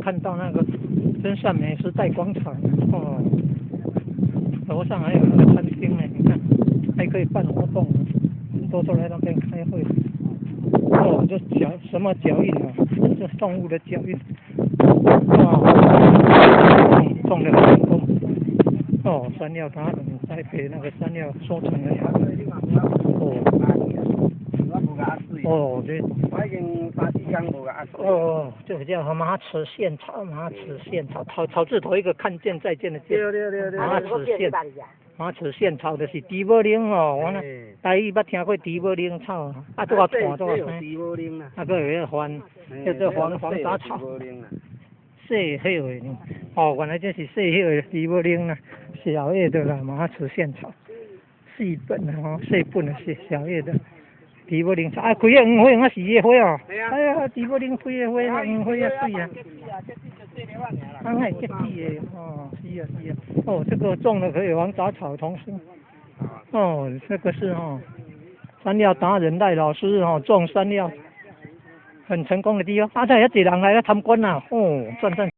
看到那个真善美时代广场哦，楼上还有那个餐厅呢，你看还可以办活动，很多都来那边开会。哦，这什么脚印啊？这动物的脚印。哇，种的成功。哦，山药达人栽培那个山药收成了呀。哦，这。我已经3、4天无甲哦，这个叫马齿苋草，马齿苋草，草字头一个看见再见的见。对。马齿苋。马齿苋草就是猪母奶哦，我呢台语捌听过猪母奶草，啊，拄啊看拄啊生。啊，个有个番，叫做黄杂草。细叶的呢，哦，原来这是细叶的猪母奶啦，小叶的啦，马齿苋草，细本的哦，细本的小叶的。猪母奶草啊，开个黄花啊，4个花哦。哎呀，猪母奶开个花，黄花啊水啊。啊，还结籽的哦，是啊。哦，这个种了可以防杂草丛生。哦，这个是哦，山药达人赖老师哦，种山药很成功的地方。啊，这也几人来参观呐，哦，赞。